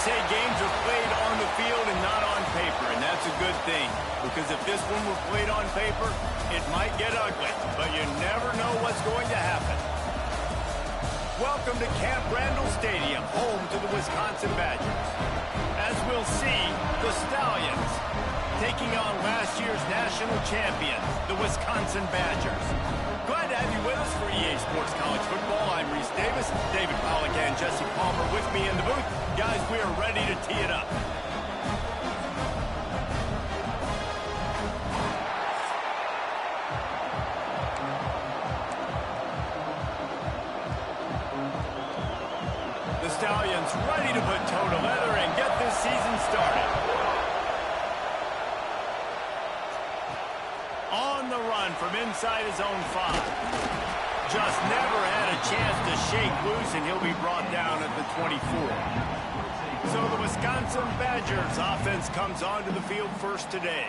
say games are played on the field and not on paper, and that's a good thing. Because if this one were played on paper, it might get ugly, but you never know what's going to happen. Welcome to Camp Randall Stadium, home to the Wisconsin Badgers. As we'll see, the Stallions taking on last year's national champions, the Wisconsin Badgers. Glad to have you with us for EA Sports College Football. I'm Reese Davis, David Pollack and Jesse Palmer with me in the booth. Guys, we are ready to tee it up. The Stallions ready to put toe to leather and get this season started. On the run from inside his own 5. Just never had a chance to shake loose, and he'll be brought down at the 24. So the Wisconsin Badgers offense comes onto the field first today.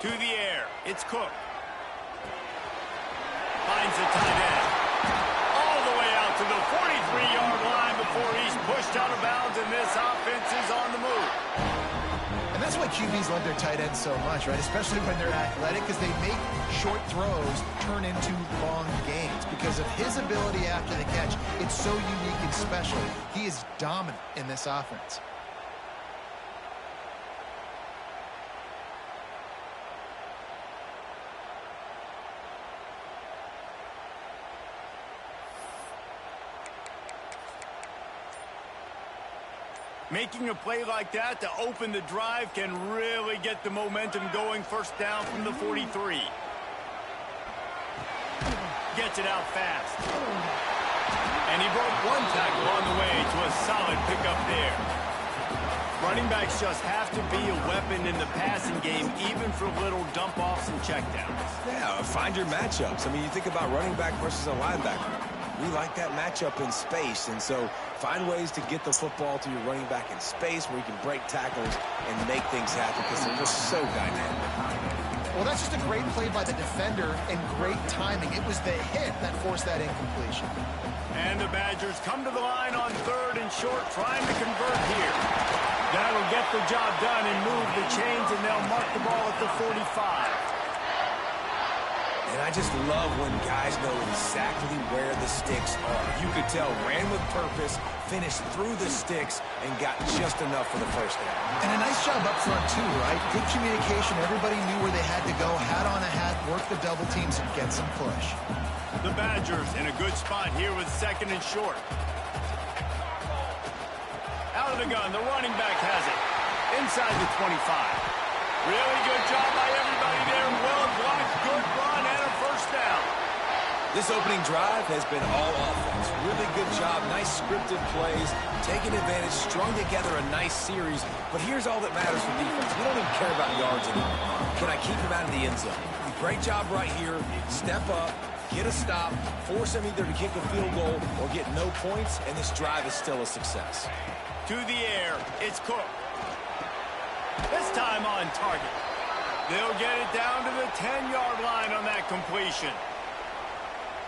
To the air, it's Cook. Finds the tight end. All the way out to the 43-yard line before he's pushed out of bounds, and this offense is on the move. And that's why QBs love their tight ends so much, right? Especially when they're athletic, because they make short throws turn into long gains. Because of his ability after the catch, it's so unique and special. He is dominant in this offense. Making a play like that to open the drive can really get the momentum going. First down from the 43. Gets it out fast. And he broke one tackle on the way to a solid pickup there. Running backs just have to be a weapon in the passing game, even for little dump-offs and checkdowns. Yeah, find your matchups. I mean, you think about running back versus a linebacker. We like that matchup in space, and so find ways to get the football to your running back in space where you can break tackles and make things happen because they're just so dynamic. Well, that's just a great play by the defender and great timing. It was the hit that forced that incompletion. And the Badgers come to the line on 3rd and short, trying to convert here. That'll get the job done and move the chains, and they'll mark the ball at the 45. And I just love when guys know exactly where the sticks are. You could tell, ran with purpose, finished through the sticks, and got just enough for the first down. And a nice job up front, too, right? Good communication. Everybody knew where they had to go, hat on a hat, work the double teams, and get some push. The Badgers in a good spot here with 2nd and short. Out of the gun, the running back has it. Inside the 25. Really good job by everybody there. Well blocked, good run, and a first down. This opening drive has been all offense. Really good job, nice scripted plays, taking advantage, strung together a nice series. But here's all that matters for defense. We don't even care about yards anymore. Can I keep him out of the end zone? Great job right here. Step up, get a stop, force him either to kick a field goal or get no points, and this drive is still a success. To the air, it's Cook. This time on target. They'll get it down to the 10-yard line on that completion.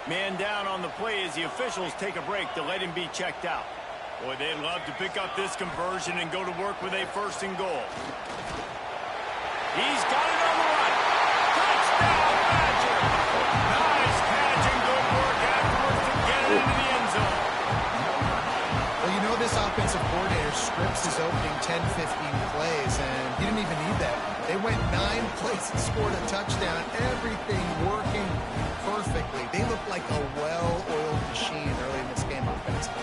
Man down on the play as the officials take a break to let him be checked out. Boy, they'd love to pick up this conversion and go to work with a 1st and goal. He's got it on the run. Touchdown, Badger! Nice catch and good work afterwards to get it into the end zone. Well, you know this offensive coordinator scripts his opening 10, 15 plays, and he didn't even need that. They went 9 plays and scored a touchdown. Everything working perfectly. They looked like a well-oiled machine early in this game offensively.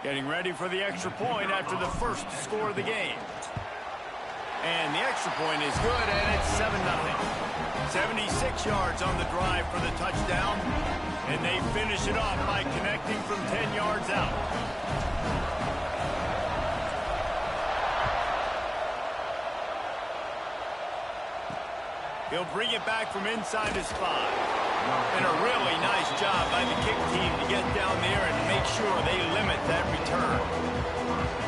Getting ready for the extra point after the first score of the game. And the extra point is good, and it's 7-0. 76 yards on the drive for the touchdown, and they finish it off by connecting from 10 yards out. He'll bring it back from inside his 5. And a really nice job by the kick team to get down there and make sure they limit that return.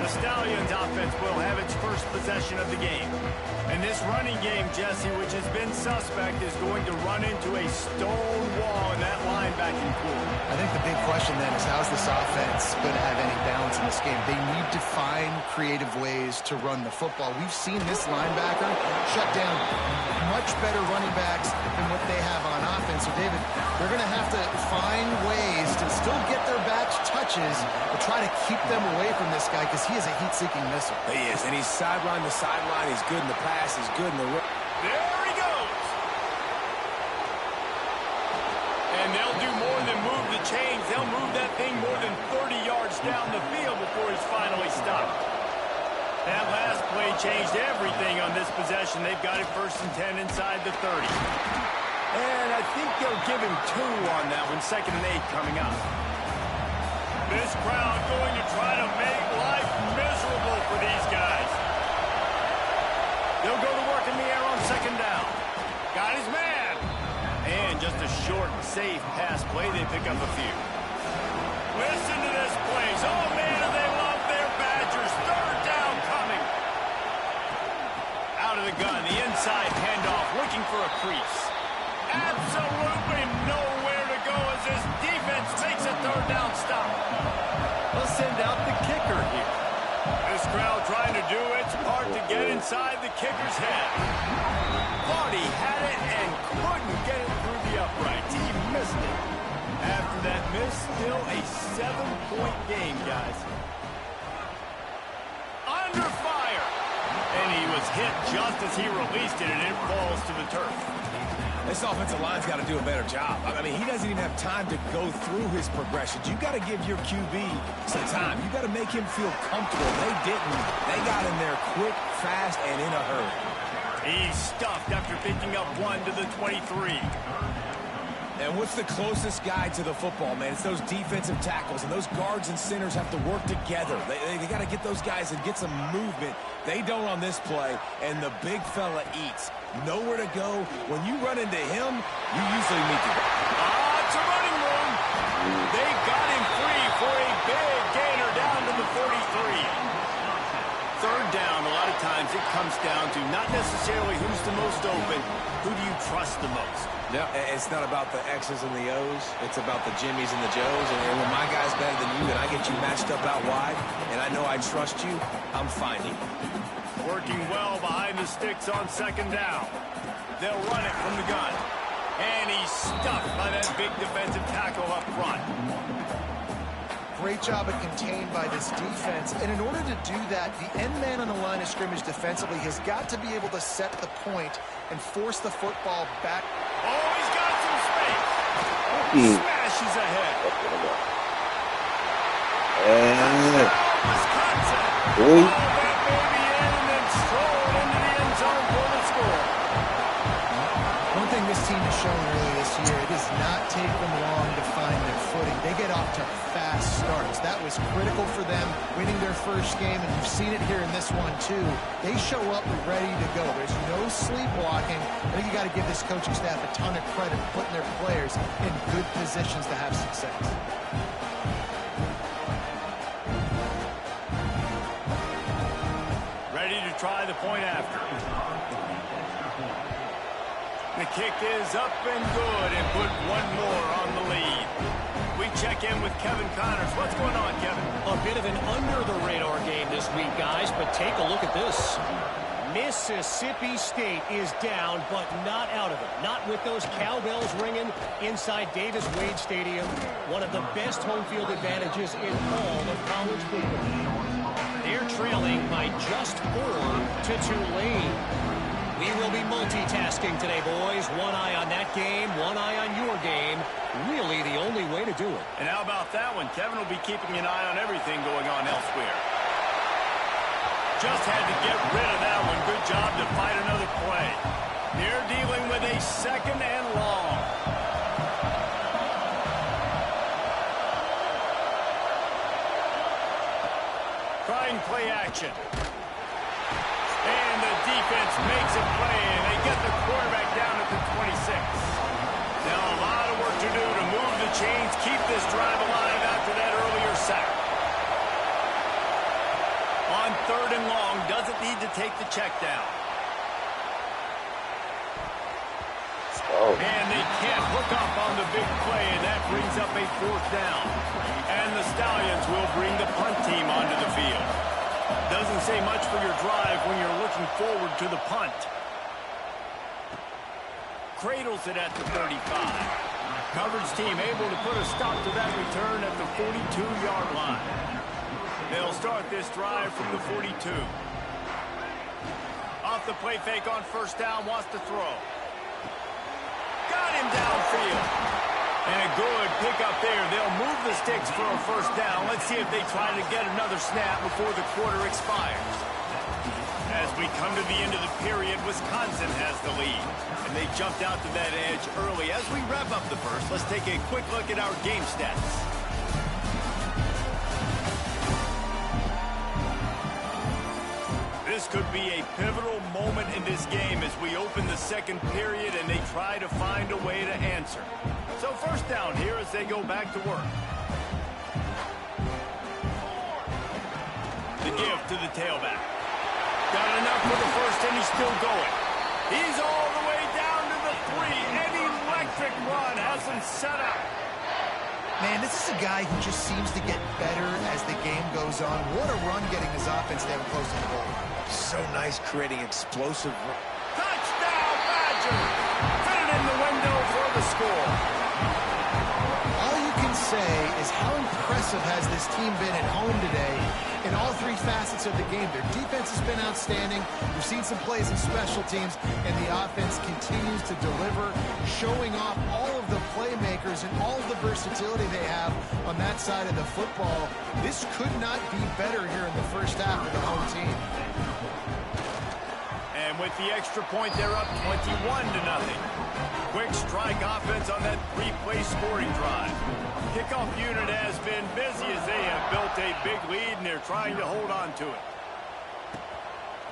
The Stallions offense will have its first possession of the game. And this running game, Jesse, which has been suspect, is going to run into a stone wall in that linebacking pool. I think the big question then is, how's this offense going to have any balance in this game? They need to find creative ways to run the football. We've seen this linebacker shut down much better running backs than what they have on offense. So, David, they're going to have to find ways to still get their backs touches, but try to keep them away from this guy because he is a heat-seeking missile. He is, and he's sideline to sideline. He's good in the pass. He's good in the run. There he goes. And they'll do more than move the chains. They'll move that thing more than 30 yards down the field before he's finally stopped. That last play changed everything on this possession. They've got it 1st and 10 inside the 30. And I think they'll give him 2 on that one. 2nd and 8 coming up. This crowd going to try to make life miserable for these guys. They'll go to work in the air on 2nd down. Got his man. And just a short, safe pass play. They pick up a few. Listen to this place. Oh, man, do they love their Badgers. 3rd down coming. Out of the gun. The inside handoff. Looking for a crease. Absolutely nowhere to go as this defense makes a 3rd down stop. They'll send out the kicker here. This crowd trying to do its part to get inside the kicker's head. Thought he had it and couldn't get it through the uprights. He missed it. After that miss, still a 7-point game, guys. Under fire. And he was hit just as he released it, and it falls to the turf. This offensive line's got to do a better job. I mean, he doesn't even have time to go through his progressions. You got to give your QB some time. You got to make him feel comfortable. They didn't. They got in there quick, fast, and in a hurry. He's stuffed after picking up 1 to the 23. And what's the closest guy to the football, man? It's those defensive tackles, and those guards and centers have to work together. They got to get those guys and get some movement. They don't on this play, and the big fella eats. Nowhere to go. When you run into him, you usually meet the guy. It's a running room. They got him free for a big gainer down to the 43. 3rd down, a lot of times it comes down to not necessarily who's the most open, who do you trust the most? No, it's not about the X's and the O's. It's about the Jimmies and the Joes. And when my guy's better than you and I get you matched up out wide, and I know I trust you, I'm finding. Working well behind the sticks on 2nd down. They'll run it from the gun. And he's stuffed by that big defensive tackle up front. Great job of contained by this defense. And in order to do that, the end man on the line of scrimmage defensively has got to be able to set the point and force the football back. Oh, he's got some space. Smashes ahead. Wisconsin. Oh, that may be in and then strolled into the end zone for the score. One thing this team has shown early this year, it does not take them long to find their footing. They get off to fast starts. That was critical for them winning their first game, and you've seen it here in this one too. They show up ready to go. There's no sleepwalking. I think you got to give this coaching staff a ton of credit for putting their players in good positions to have success. Ready to try the point after. The kick is up and good and put 1 more on the lead. We check in with Kevin Connors. What's going on, Kevin? A bit of an under-the-radar game this week, guys, but take a look at this. Mississippi State is down, but not out of it. Not with those cowbells ringing inside Davis-Wade Stadium. One of the best home field advantages in all of college football. They're trailing by just 4 to Tulane. We will be multitasking today, boys. One eye on that game, one eye on your game. Really the only way to do it. And how about that one? Kevin will be keeping an eye on everything going on elsewhere. Just had to get rid of that one. Good job to fight another play. They're dealing with a 2nd and long. Trying play action. And the defense makes a play, and they get the quarterback down at the 26. Now a lot of work to do to move the chains, keep this drive alive after that earlier sack. On 3rd and long, doesn't need to take the check down. And they can't hook up on the big play, and that brings up a 4th down. And the Stallions will bring the punt team onto the field. Doesn't say much for your drive when you're looking forward to the punt. Cradles it at the 35. Coverage team able to put a stop to that return at the 42-yard line. They'll start this drive from the 42. Off the play fake on 1st down, wants to throw. Got him downfield. And a good pick up there. They'll move the sticks for a 1st down. Let's see if they try to get another snap before the quarter expires. As we come to the end of the period, Wisconsin has the lead. And they jumped out to that edge early. As we wrap up the first, let's take a quick look at our game stats. This could be a pivotal moment in this game as we open the 2nd period and they try to find a way to answer. So 1st down here as they go back to work. The give to the tailback. Got enough for the 1st and he's still going. He's all the way down to the 3. An electric run has him set up. Man, this is a guy who just seems to get better as the game goes on. What a run getting his offense down close to the goal. So nice creating explosive. Touchdown, Badger! Put it in the window for the score. All you can say is how impressive has this team been at home today in all 3 facets of the game. Their defense has been outstanding. We've seen some plays in special teams, and the offense continues to deliver, showing off all of the playmakers and all of the versatility they have on that side of the football. This could not be better here in the 1st half of the home team. And with the extra point, they're up 21-0. Quick strike offense on that 3-play scoring drive. Kickoff unit has been busy as they have built a big lead, and they're trying to hold on to it.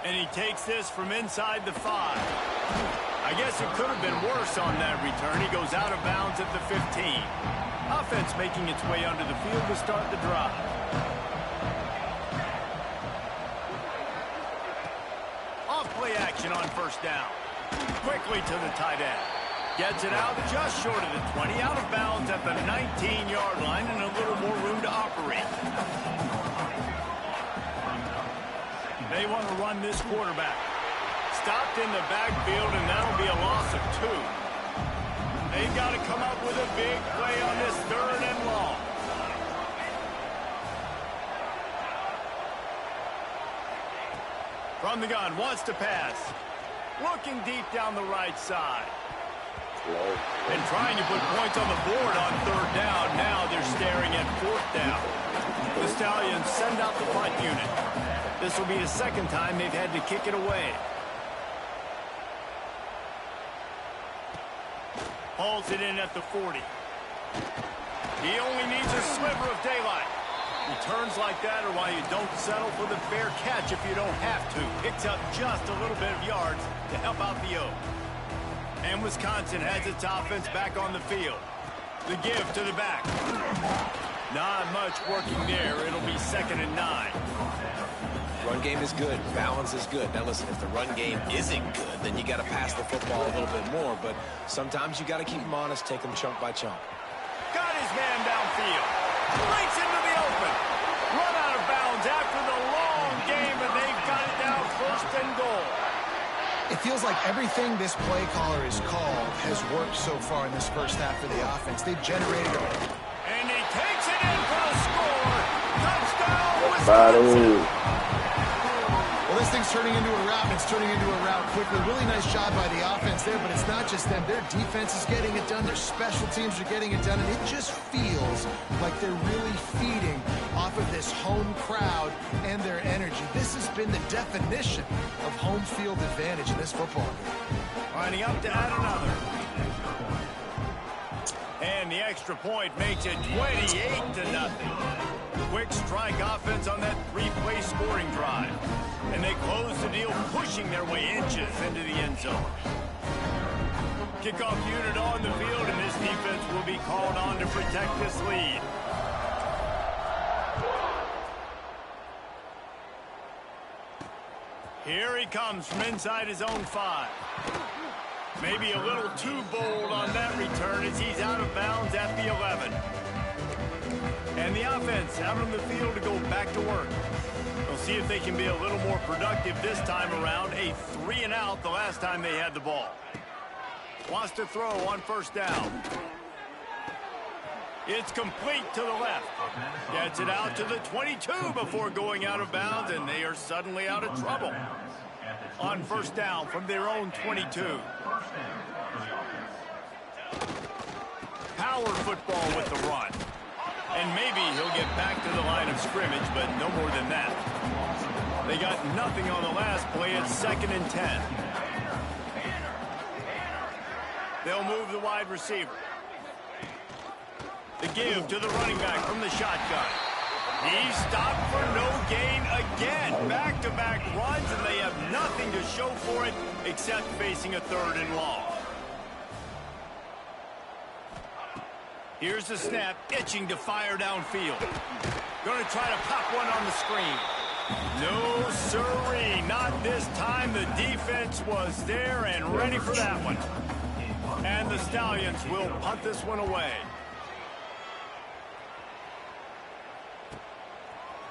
And he takes this from inside the 5. I guess it could have been worse on that return. He goes out of bounds at the 15. Offense making its way onto the field to start the drive. Off-play action on 1st down. Quickly to the tight end. Gets it out just short of the 20, out of bounds at the 19-yard line, and a little more room to operate. They want to run this quarterback. Stopped in the backfield, and that'll be a loss of 2. They've got to come up with a big play on this 3rd and long. From the gun, wants to pass. Looking deep down the right side. And trying to put points on the board on 3rd down. Now they're staring at 4th down. The Stallions send out the punt unit. This will be the 2nd time they've had to kick it away. Hauls it in at the 40. He only needs a sliver of daylight. Returns like that are why you don't settle for the fair catch if you don't have to. Picks up just a little bit of yards to help out the O. And Wisconsin has its offense back on the field. The give to the back. Not much working there. It'll be 2nd and 9. Run game is good. Balance is good. Now listen, if the run game isn't good, then you got to pass the football a little bit more. But sometimes you got to keep them honest, take them chunk by chunk. Got his man downfield. Breaks into the open. Run out of bounds after the long game, and they've got it down 1st and goal. It feels like everything this play caller has called has worked so far in this 1st half for the offense. They've generated a... And he takes it in for the score. Touchdown, Wisconsin. Well, this thing's turning into a rout, and it's turning into a rout quickly. Really nice job by the offense there, but it's not just them. Their defense is getting it done. Their special teams are getting it done, and it just feels like they're really feeding off of this home crowd and their energy. This has been the definition of home field advantage in this football game. Lining up to add another. And the extra point makes it 28-0. Quick strike offense on that three-play scoring drive. And they close the deal, pushing their way inches into the end zone. Kickoff unit on the field, and this defense will be called on to protect this lead. Here he comes from inside his own 5. Maybe a little too bold on that return as he's out of bounds at the 11. And the offense out on the field to go back to work. We'll see if they can be a little more productive this time around. A 3-and-out the last time they had the ball. Wants to throw on first down. It's complete to the left. Gets it out to the 22 before going out of bounds, and they are suddenly out of trouble. On first down from their own 22. Power football with the run. And maybe he'll get back to the line of scrimmage, but no more than that. They got nothing on the last play. It's 2nd and 10. They'll move the wide receiver. The give to the running back from the shotgun. He's stopped for no gain again. Back-to-back runs, and they have nothing to show for it except facing a 3rd and long. Here's the snap, itching to fire downfield. Going to try to pop one on the screen. No, sirree, not this time. The defense was there and ready for that one. And the Stallions will punt this one away.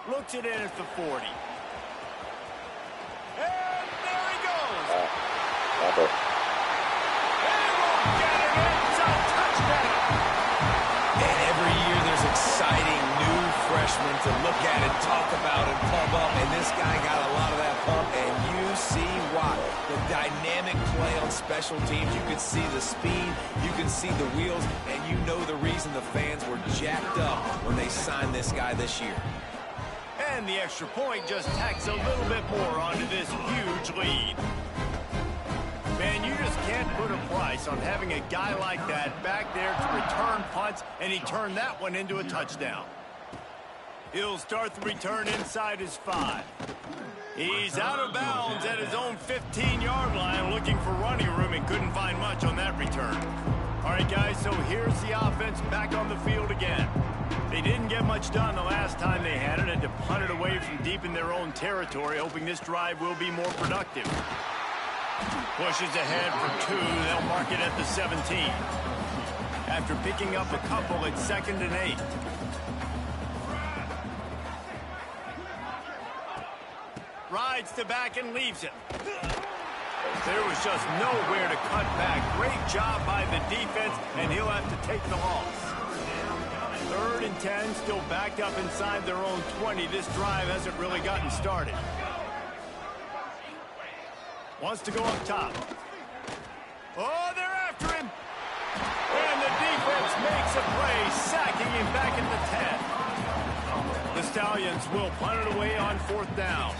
Looks it in at the 40. And there he goes. And he won't get it. It's a touchdown. And every year there's exciting new freshmen to look at and talk about and pump up. And this guy got a lot of that pump, and you see why. The dynamic play on special teams. You can see the speed. You can see the wheels. And you know the reason the fans were jacked up when they signed this guy this year. And the extra point just tacks a little bit more onto this huge lead. Man, you just can't put a price on having a guy like that back there to return punts, and he turned that one into a touchdown. He'll start the return inside his 5. He's out of bounds at his own 15-yard line, looking for running room, and couldn't find much on that return. All right, guys, so here's the offense back on the field again. They didn't get much done the last time they had it, and to punt it away from deep in their own territory, hoping this drive will be more productive. Pushes ahead for 2. They'll mark it at the 17. After picking up a couple, it's 2nd and 8. Rides to back and leaves it. There was just nowhere to cut back. Great job by the defense, and he'll have to take the loss. 3rd and 10, still backed up inside their own 20. This drive hasn't really gotten started. Wants to go up top. Oh, they're after him. And the defense makes a play, sacking him back at the 10. The Stallions will punt it away on 4th down.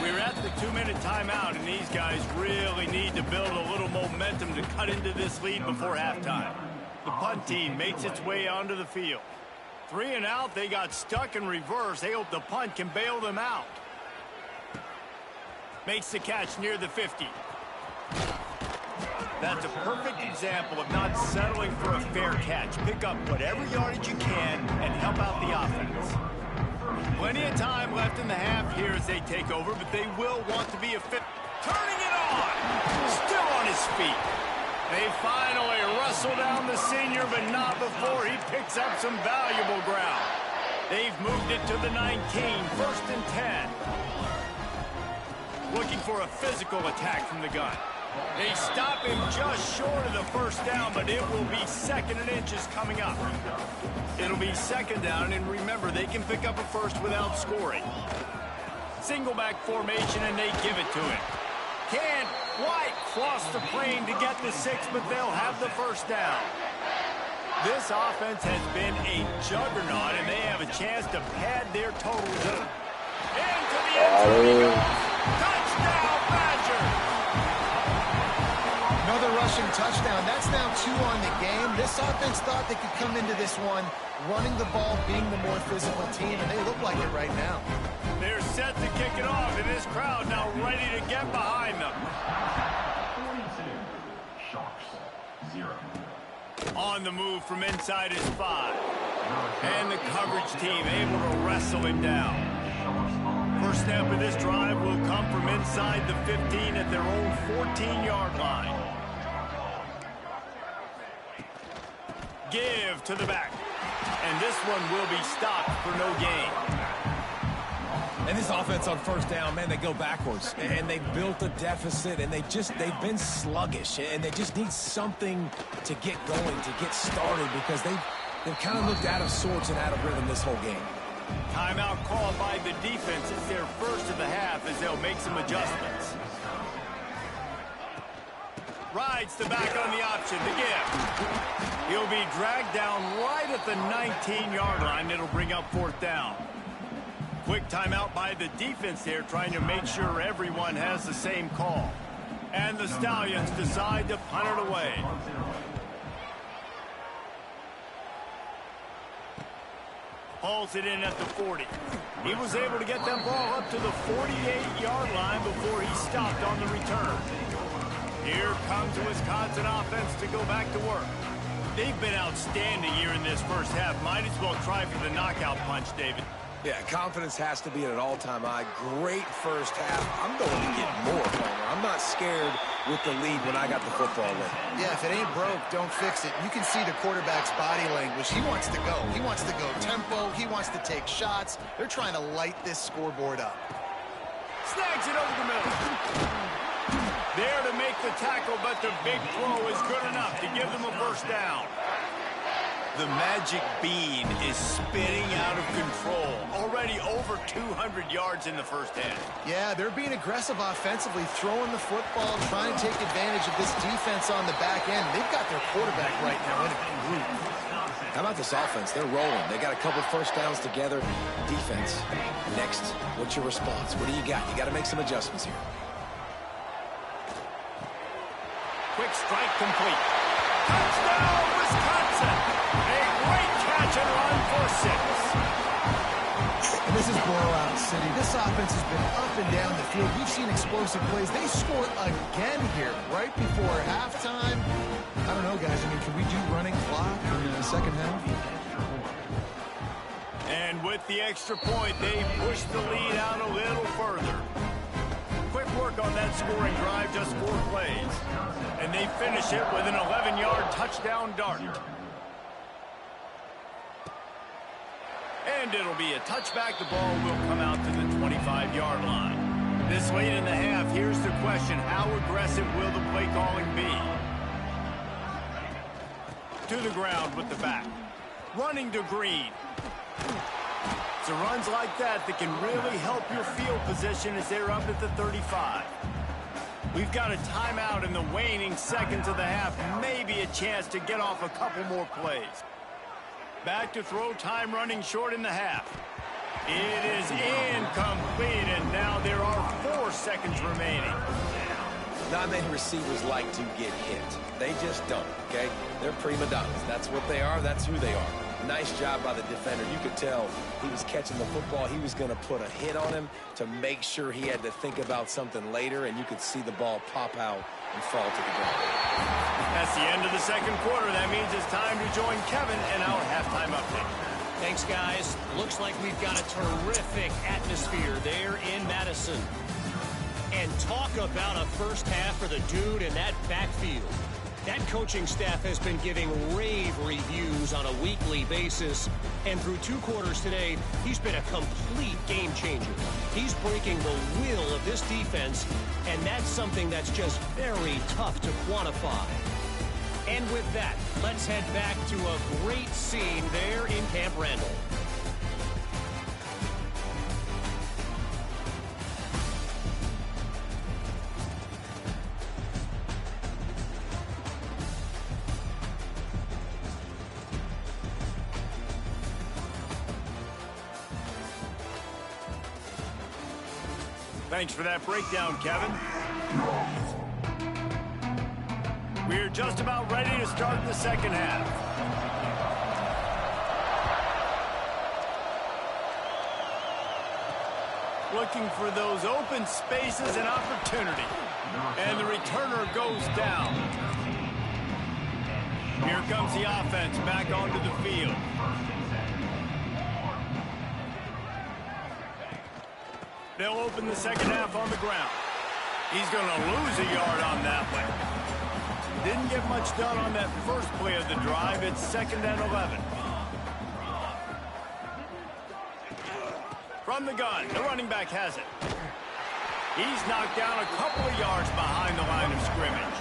We're at the 2-minute timeout, and these guys really need to build a little momentum to cut into this lead before halftime. The punt team makes its way onto the field. 3 and out, they got stuck in reverse. They hope the punt can bail them out. Makes the catch near the 50. That's a perfect example of not settling for a fair catch. Pick up whatever yardage you can and help out the offense. Plenty of time left in the half here as they take over, but they will want to be a fit. Turning it on. Still on his feet. They finally wrestle down the senior, but not before he picks up some valuable ground. They've moved it to the 19, 1st and 10. Looking for a physical attack from the gun. They stop him just short of the 1st down, but it will be 2nd and inches coming up. It'll be 2nd down, and remember, they can pick up a 1st without scoring. Single back formation, and they give it to him. Can't quite cross the plane to get the 6, but they'll have the 1st down. This offense has been a juggernaut, and they have a chance to pad their totals up. Into the end zone he goes. rushing touchdown. That's now 2 on the game. This offense thought they could come into this one running the ball, being the more physical team, and they look like it right now. They're set to kick it off, and this crowd now ready to get behind them. 42, Sharks, 0. On the move from inside his 5. And the coverage team able to wrestle him down. First snap of this drive will come from inside the 15 at their own 14-yard line. Give to the back. And this one will be stopped for no gain. And this offense on first down, man, they go backwards. And they built a deficit, and they've been sluggish. And they just need something to get going, to get started, because they've kind of looked out of sorts and out of rhythm this whole game. Timeout called by the defense. It's their first of the half as they'll make some adjustments. Rides the back on the option, the give. He'll be dragged down right at the 19-yard line. It'll bring up 4th down. Quick timeout by the defense there, trying to make sure everyone has the same call. And the Stallions decide to punt it away. Hauls it in at the 40. He was able to get that ball up to the 48-yard line before he stopped on the return. Here comes the Wisconsin offense to go back to work. They've been outstanding here in this first half. Might as well try for the knockout punch, David. Yeah, confidence has to be at an all-time high. Great first half. I'm going to get more, Homer. I'm not scared with the lead when I got the football in. Yeah, if it ain't broke, don't fix it. You can see the quarterback's body language. He wants to go. He wants to go tempo. He wants to take shots. They're trying to light this scoreboard up. Snags it over the middle. There to make the tackle, but the big throw is good enough to give them a first down. The magic bean is spinning out of control. Already over 200 yards in the first half. Yeah, they're being aggressive offensively, throwing the football, trying to take advantage of this defense on the back end. They've got their quarterback right now in a group. How about this offense? They're rolling. They got a couple first downs together. Defense. Next, what's your response? What do you got? You got to make some adjustments here. Quick strike complete. Touchdown, Wisconsin! A great catch and run for 6. And this is blowout city. This offense has been up and down the field. We've seen explosive plays. They score again here right before halftime. I don't know, guys. I mean, can we do running clock in the second half? And with the extra point, they push the lead out a little further. Quick work on that scoring drive, just 4 plays. And they finish it with an 11-yard touchdown dart. And it'll be a touchback. The ball will come out to the 25-yard line. This late in the half, here's the question. How aggressive will the play calling be? To the ground with the back. Running to Green. It's the runs like that that can really help your field position as they're up at the 35. We've got a timeout in the waning seconds of the half. Maybe a chance to get off a couple more plays. Back to throw, time running short in the half. It is incomplete, and now there are 4 seconds remaining. Not many receivers like to get hit. They just don't, okay? They're prima donnas. That's what they are. That's who they are. Nice job by the defender. You could tell he was catching the football. He was going to put a hit on him to make sure he had to think about something later, and you could see the ball pop out and fall to the ground. That's the end of the second quarter. That means it's time to join Kevin in our halftime update. Thanks, guys. Looks like we've got a terrific atmosphere there in Madison. And talk about a first half for the dude in that backfield. That coaching staff has been giving rave reviews on a weekly basis. And through 2 quarters today, he's been a complete game changer. He's breaking the will of this defense, and that's something that's just very tough to quantify. And with that, let's head back to a great scene there in Camp Randall. Thanks for that breakdown, Kevin. We're just about ready to start the second half. Looking for those open spaces and opportunity. And the returner goes down. Here comes the offense back onto the field. They'll open the second half on the ground. He's going to lose a yard on that one. Didn't get much done on that first play of the drive. It's 2nd and 11. From the gun, the running back has it. He's knocked down a couple of yards behind the line of scrimmage.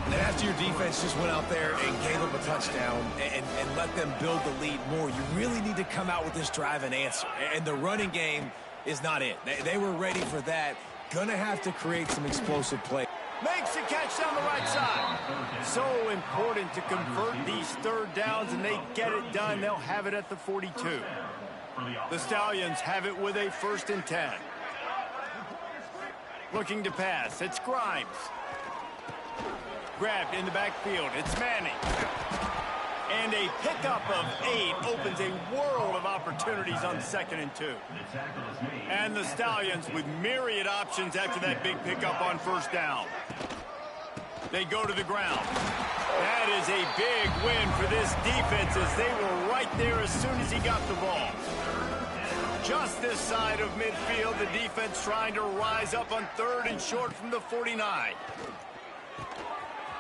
And after your defense just went out there and gave them a touchdown and let them build the lead more, you really need to come out with this drive and answer. And the running game is not it. They were ready for that. Gonna have to create some explosive play. Makes the catch down the right side. So important to convert these third downs, and they get it done. They'll have it at the 42. The Stallions have it with a 1st and 10. Looking to pass. It's Grimes. Grabbed in the backfield. It's Manning. And a pickup of 8 opens a world of opportunities on 2nd and 2. And the Stallions with myriad options after that big pickup on 1st down. They go to the ground. That is a big win for this defense as they were right there as soon as he got the ball. Just this side of midfield, the defense trying to rise up on 3rd and short from the 49.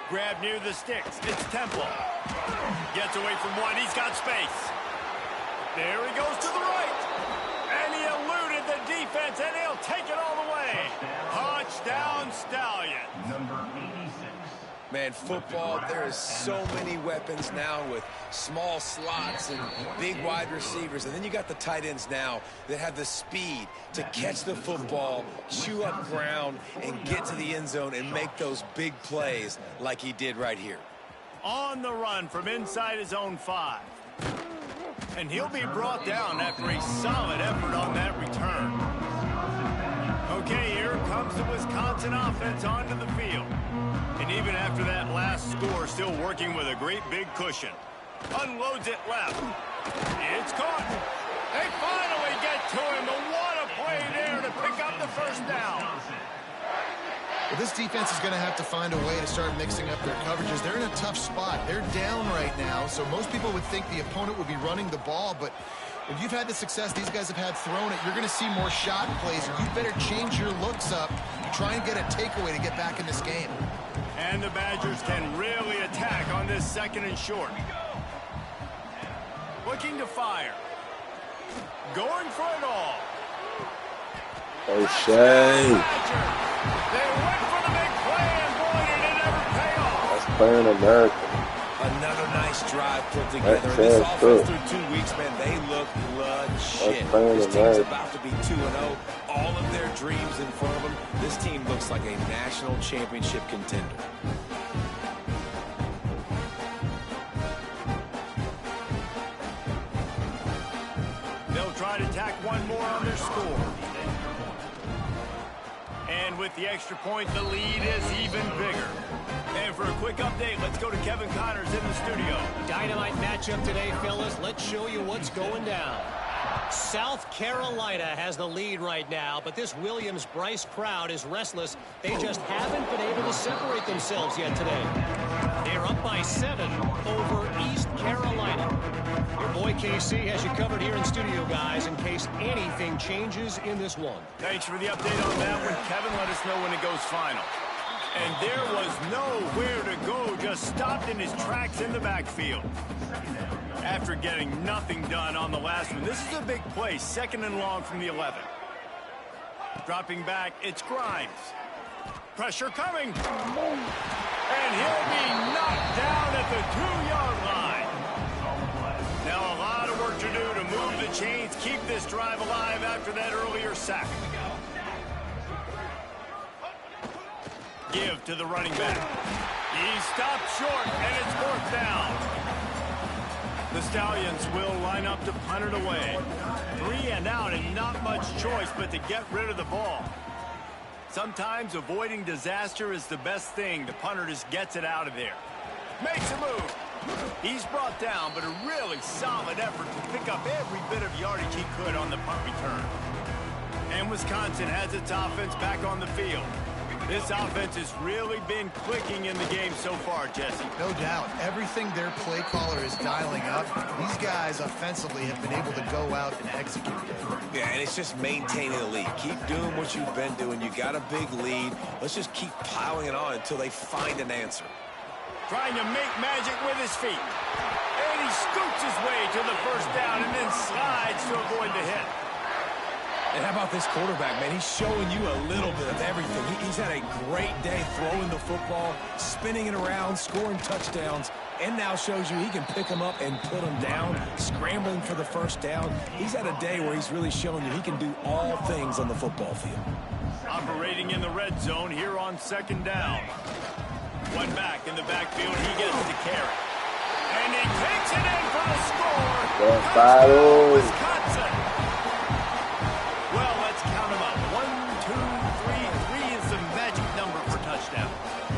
Grab near the sticks. It's Temple. Gets away from one. He's got space. There he goes to the right. And he eluded the defense, and he'll take it all the way. Touchdown, Stallion. Number 86. Man, football, there is so many weapons now with small slots and big wide receivers. And then you got the tight ends now that have the speed to catch the football, chew up ground, and get to the end zone and make those big plays like he did right here. On the run from inside his own 5. And he'll be brought down after a solid effort on that return. Okay, here comes the Wisconsin offense onto the field. And even after that last score, still working with a great big cushion. Unloads it left. It's caught. They finally get to him. But what a play there to pick up the 1st down. Well, this defense is going to have to find a way to start mixing up their coverages. They're in a tough spot. They're down right now, so most people would think the opponent would be running the ball, but if you've had the success these guys have had throwing it, you're going to see more shot plays, and you better change your looks up and try and get a takeaway to get back in this game. And the Badgers can really attack on this 2nd and short. Looking to fire. Going for it all. O'Shea. They went for the big play, and boy, did it ever pay off. That's playing American. Another nice drive put together. That's This it, offense through 2 weeks, man, they look legit. This team's about to be 2-0. All of their dreams in front of them. This team looks like a national championship contender. They'll try to tack one more on their score. And with the extra point, the lead is even bigger. And for a quick update, let's go to Kevin Connors in the studio. Dynamite matchup today, fellas. Let's show you what's going down. South Carolina has the lead right now, but this Williams-Brice crowd is restless. They just haven't been able to separate themselves yet today. They're up by 7 over East Carolina. Your boy KC has you covered here in studio, guys, in case anything changes in this one. Thanks for the update on that one, Kevin. Let us know when it goes final. And there was nowhere to go, just stopped in his tracks in the backfield. After getting nothing done on the last one, this is a big play, 2nd and long from the 11. Dropping back, it's Grimes. Pressure coming. And he'll be knocked down at the 2-yard line. Now a lot of work to do to move the chains, keep this drive alive after that earlier sack. Give to the running back. He stopped short, and it's 4th down. The Stallions will line up to punt it away. 3 and out, and not much choice but to get rid of the ball. Sometimes avoiding disaster is the best thing. The punter just gets it out of there. Makes a move. He's brought down, but a really solid effort to pick up every bit of yardage he could on the punt return. And Wisconsin has its offense back on the field. This offense has really been clicking in the game so far, Jesse. No doubt. Everything their play caller is dialing up, these guys offensively have been able to go out and execute it. Yeah, and it's just maintaining the lead. Keep doing what you've been doing. You got a big lead. Let's just keep piling it on until they find an answer. Trying to make magic with his feet. And he scoots his way to the first down and then slides to avoid the hit. And how about this quarterback, man? He's showing you a little bit of everything. He's had a great day throwing the football, spinning it around, scoring touchdowns, and now shows you he can pick them up and put them down, scrambling for the first down. He's had a day where he's really showing you he can do all things on the football field. Operating in the red zone here on second down. One back in the backfield. He gets to carry. And he takes it in for the score. Touchdown, Wisconsin. Well, let's count them up. 1, 2, 3. 3 is the magic number for touchdown.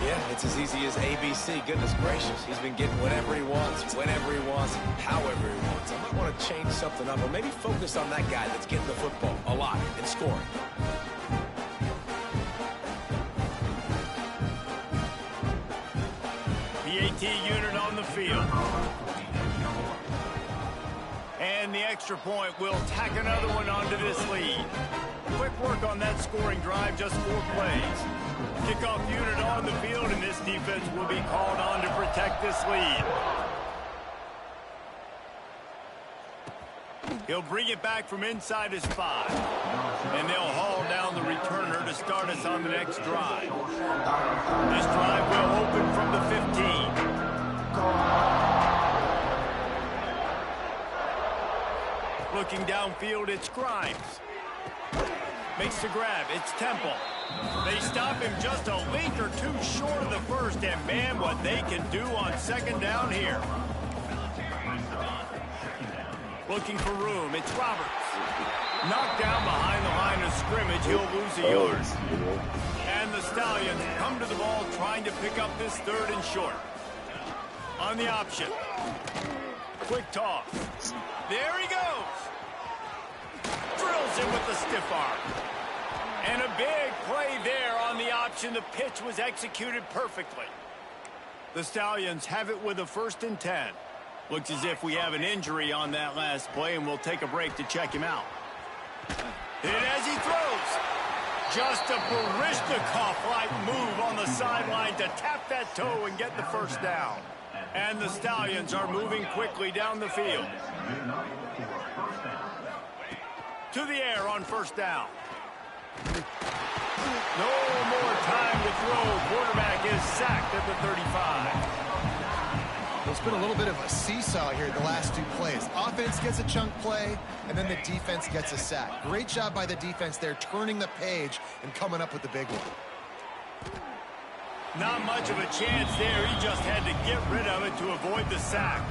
Yeah, it's as easy as ABC. Goodness gracious. He's been getting whatever he wants, whenever he wants, however he wants. I might want to change something up or maybe focus on that guy that's getting the football a lot and scoring. PAT unit on the field. And the extra point will tack another one onto this lead. Quick work on that scoring drive, just 4 plays. Kickoff unit on the field, and this defense will be called on to protect this lead. He'll bring it back from inside his 5. And they'll haul down the returner to start us on the next drive. This drive will open from the 15. Looking downfield, it's Grimes. Makes the grab, it's Temple. They stop him just a link or two short of the first, and man, what they can do on second down here. Looking for room, it's Roberts. Knocked down behind the line of scrimmage, he'll lose a yard. And the Stallions come to the ball trying to pick up this 3rd and short. On the option. Quick toss. There he goes. Drills it with the stiff arm. And a big play there on the option. The pitch was executed perfectly. The Stallions have it with a 1st and 10. Looks as if we have an injury on that last play, and we'll take a break to check him out. Hit as he throws. Just a Baryshnikov-like move on the sideline to tap that toe and get the first down. And the Stallions are moving quickly down the field. To the air on first down. No more time to throw. Quarterback is sacked at the 35. It's been a little bit of a seesaw here the last 2 plays. Offense gets a chunk play, and then the defense gets a sack. Great job by the defense there, turning the page and coming up with the big one. Not much of a chance there. He just had to get rid of it to avoid the sack.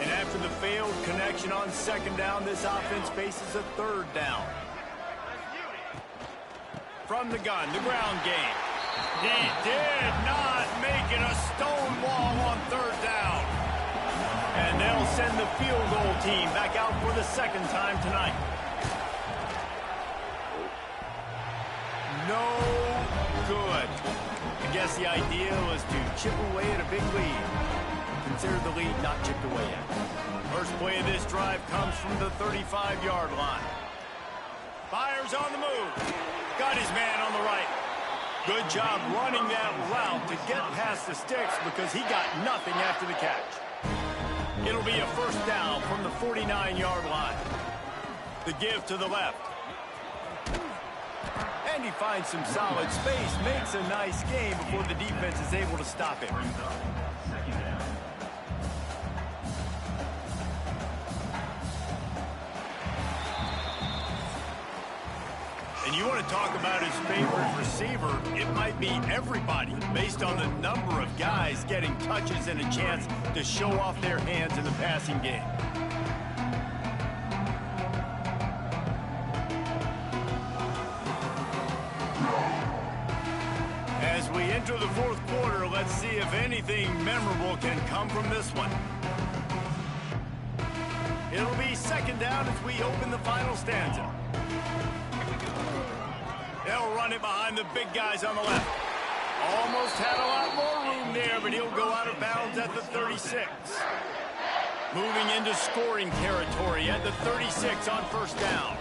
And after the failed connection on second down, this offense faces a 3rd down. From the gun, the ground game. He did not make it a stone wall on 3rd down. And they'll send the field goal team back out for the 2nd time tonight. No good. I guess the idea was to chip away at a big lead. Consider the lead not chipped away at. First play of this drive comes from the 35-yard line. Fires on the move. Got his man on the right. Good job running that route to get past the sticks because he got nothing after the catch. It'll be a 1st down from the 49-yard line. The give to the left. And he finds some solid space, makes a nice game before the defense is able to stop him. And you want to talk about his favorite receiver, it might be everybody, based on the number of guys getting touches and a chance to show off their hands in the passing game. enter the fourth quarter. Let's see if anything memorable can come from this one. It'll be second down as we open the final stanza. They'll run it behind the big guys on the left. Almost had a lot more room there, but he'll go out of bounds at the 36. Moving into scoring territory at the 36 on first down.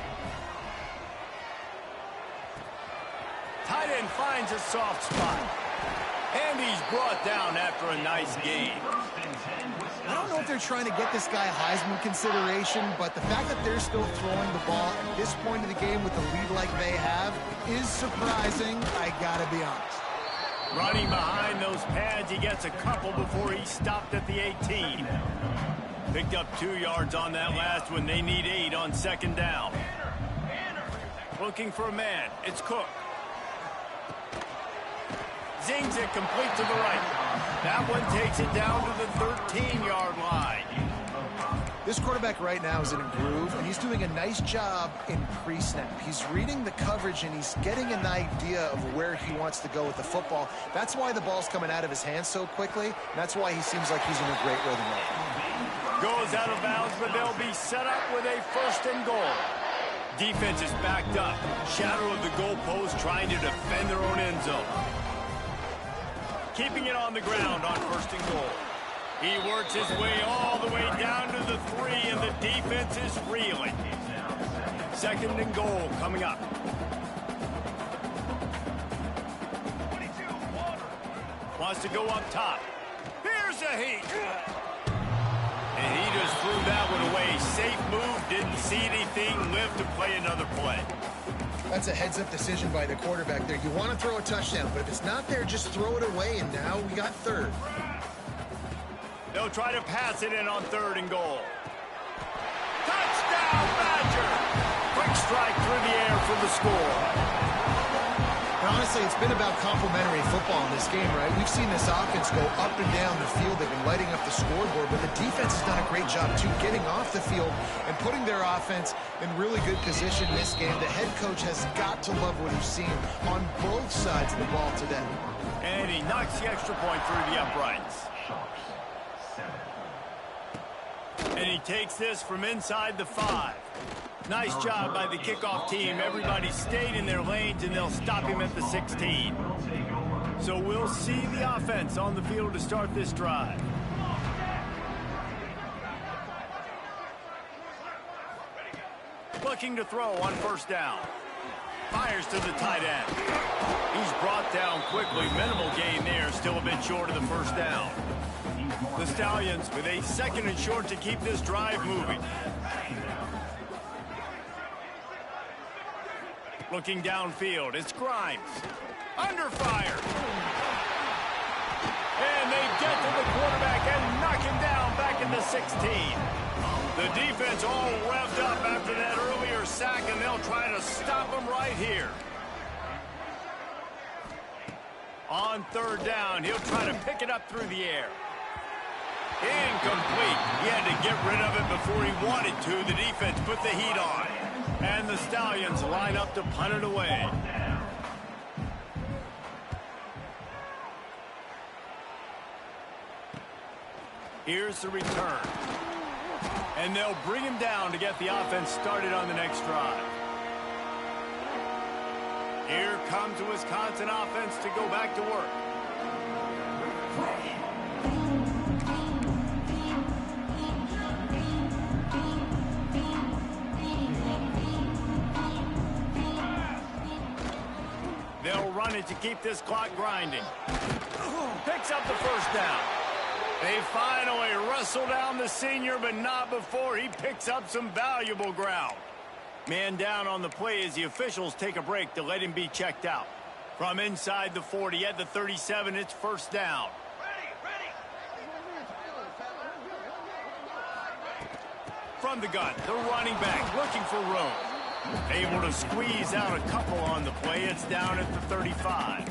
Tight end finds a soft spot. And he's brought down after a nice gain. I don't know if they're trying to get this guy Heisman consideration, but the fact that they're still throwing the ball at this point of the game with the lead like they have is surprising, I gotta be honest. Running behind those pads, he gets a couple before he stopped at the 18. Picked up 2 yards on that last one. They need 8 on second down. Looking for a man. It's Cook. Zings it complete to the right. That one takes it down to the 13-yard line. This quarterback right now is in a groove, and he's doing a nice job in pre-snap. He's reading the coverage, and he's getting an idea of where he wants to go with the football. That's why the ball's coming out of his hands so quickly, and that's why he seems like he's in a great rhythm right now. Goes out of bounds, but they'll be set up with a first and goal. Defense is backed up. Shadow of the goalpost trying to defend their own end zone. Keeping it on the ground on first and goal. He works his way all the way down to the 3, and the defense is reeling. Second and goal coming up. Wants to go up top. Here's a heat. And he just threw that one away. Safe move, didn't see anything, lived to play another play. That's a heads-up decision by the quarterback there. You want to throw a touchdown, but if it's not there, just throw it away, and now we got third. They'll try to pass it in on third and goal. Touchdown, Badger! Quick strike through the air for the score. And honestly, it's been about complementary football in this game, right? We've seen this offense go up and down the field. They've been lighting up the scoreboard, but the defense has done a great job, too, getting off the field and putting their offense in really good position in this game. The head coach has got to love what he's seen on both sides of the ball today. And he knocks the extra point through the uprights. And he takes this from inside the 5. Nice job by the kickoff team. Everybody stayed in their lanes, and they'll stop him at the 16. So we'll see the offense on the field to start this drive. Looking to throw on first down. Fires to the tight end. He's brought down quickly. Minimal gain there. Still a bit short of the first down. The Stallions with a second and short to keep this drive moving. Looking downfield, it's Grimes. Under fire. And they get to the quarterback and knock him down back in the 16. The defense all revved up after that earlier sack, and they'll try to stop him right here. On third down, he'll try to pick it up through the air. Incomplete. He had to get rid of it before he wanted to. The defense put the heat on. And the Stallions line up to punt it away. Here's the return. And they'll bring him down to get the offense started on the next drive. Here comes the Wisconsin offense to go back to work. They'll run it to keep this clock grinding. Picks up the first down. They finally wrestle down the senior, but not before he picks up some valuable ground. Man down on the play as the officials take a break to let him be checked out. From inside the 40 at the 37, it's first down. From the gun, the running back looking for room. Able to squeeze out a couple on the play. It's down at the 35.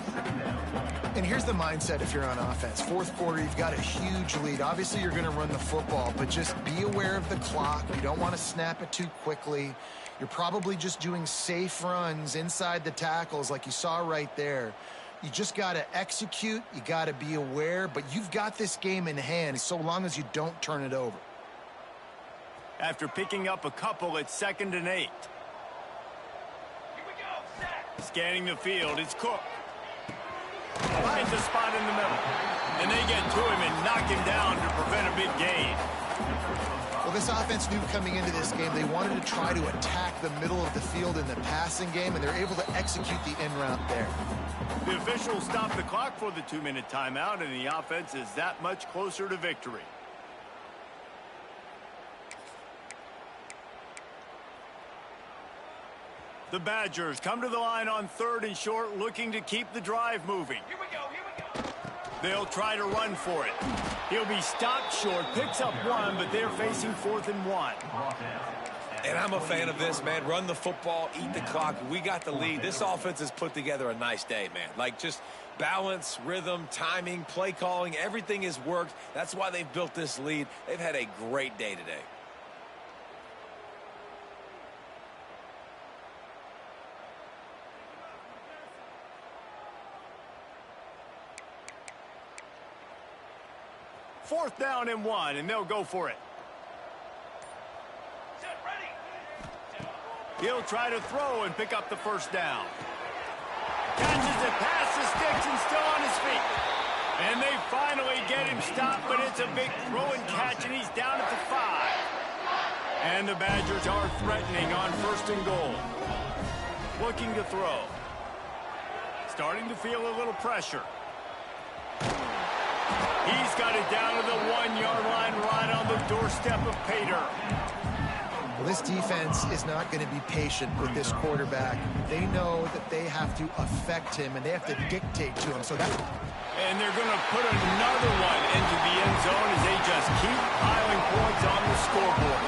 And here's the mindset if you're on offense. Fourth quarter, you've got a huge lead. Obviously, you're going to run the football, but just be aware of the clock. You don't want to snap it too quickly. You're probably just doing safe runs inside the tackles like you saw right there. You just got to execute. You got to be aware, but you've got this game in hand so long as you don't turn it over. After picking up a couple, it's 2nd and 8. Scanning the field, it's Cook. It's a spot in the middle. And they get to him and knock him down to prevent a big gain. Well, this offense knew coming into this game they wanted to try to attack the middle of the field in the passing game, and they're able to execute the in route there. The officials stopped the clock for the 2-minute timeout, and the offense is that much closer to victory. The Badgers come to the line on 3rd and short, looking to keep the drive moving. Here we go. They'll try to run for it. He'll be stopped short, picks up 1, but they're facing 4th and 1. And I'm a fan of this, man. Run the football, eat the clock. We got the lead. This offense has put together a nice day, man. Like, just balance, rhythm, timing, play calling, everything has worked. That's why they've built this lead. They've had a great day today. Fourth down and 1, and they'll go for it. He'll try to throw and pick up the first down. Catches it past the sticks and still on his feet. And they finally get him stopped, but it's a big throw and catch, and he's down at the 5. And the Badgers are threatening on 1st and goal. Looking to throw. Starting to feel a little pressure. He's got it down to the 1-yard line right on the doorstep of Pater. Well, this defense is not going to be patient with this quarterback. They know that they have to affect him, and they have to dictate to him. And they're going to put another one into the end zone as they just keep piling points on the scoreboard.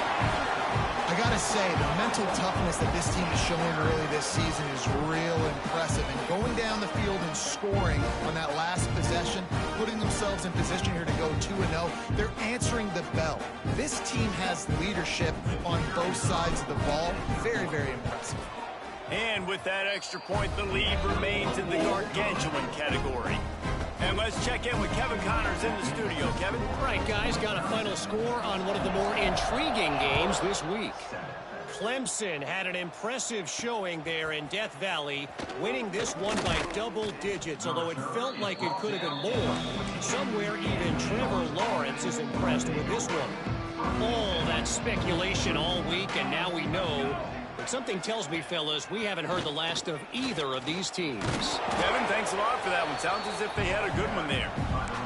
I got to say, the mental toughness that this team is showing early this season is real impressive. And going down the field and scoring on that last possession, putting themselves in position here to go 2-0, they're answering the bell. This team has leadership on both sides of the ball. Very, very impressive. And with that extra point, the lead remains in the gargantuan category. And let's check in with Kevin Connors in the studio. Kevin? Right, guys, got a final score on one of the more intriguing games this week. Clemson had an impressive showing there in Death Valley, winning this one by double digits, although it felt like it could have been more. Somewhere even Trevor Lawrence is impressed with this one. All that speculation all week, and now we know. But something tells me, fellas, we haven't heard the last of either of these teams. Kevin, thanks a lot for that one. Sounds as if they had a good one there.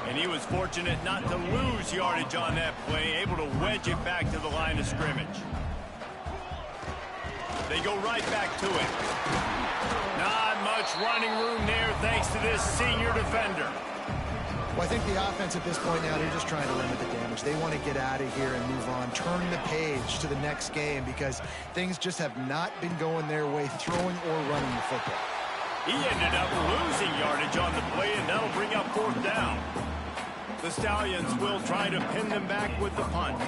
And he was fortunate not to lose yardage on that play, able to wedge it back to the line of scrimmage. They go right back to it. Not much running room there thanks to this senior defender. Well, I think the offense at this point now, they're just trying to limit the damage. They want to get out of here and move on, turn the page to the next game because things just have not been going their way, throwing or running the football. He ended up losing yardage on the play, and that'll bring up 4th down. The Stallions will try to pin them back with the punt.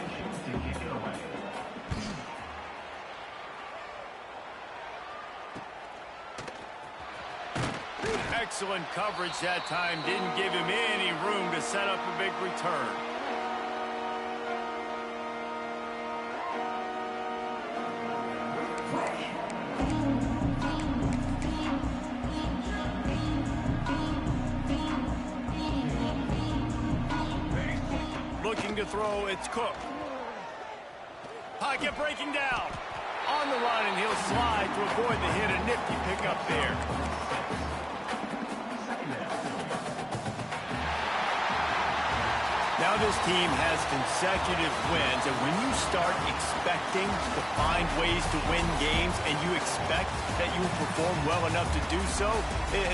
Excellent coverage that time. Didn't give him any room to set up a big return. Looking to throw, it's Cook. Pocket breaking down. On the run, and he'll slide to avoid the hit. A nifty pickup there. Now this team has consecutive wins, and when you start expecting to find ways to win games and you expect that you will perform well enough to do so,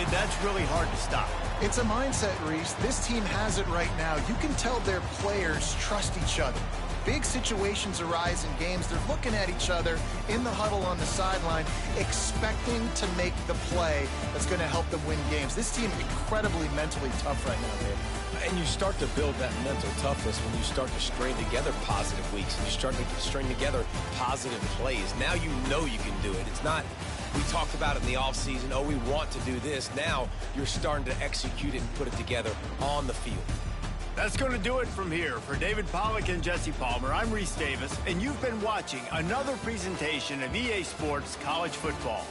that's really hard to stop. It's a mindset, Reese. This team has it right now. You can tell their players trust each other. Big situations arise in games. They're looking at each other in the huddle on the sideline, expecting to make the play that's going to help them win games. This team incredibly mentally tough right now, Dave. And you start to build that mental toughness when you start to string together positive weeks. You start to string together positive plays. Now you know you can do it. It's not We talked about it in the offseason. Oh, we want to do this. Now you're starting to execute it and put it together on the field. That's going to do it from here. For David Pollack and Jesse Palmer, I'm Reese Davis, and you've been watching another presentation of EA Sports College Football.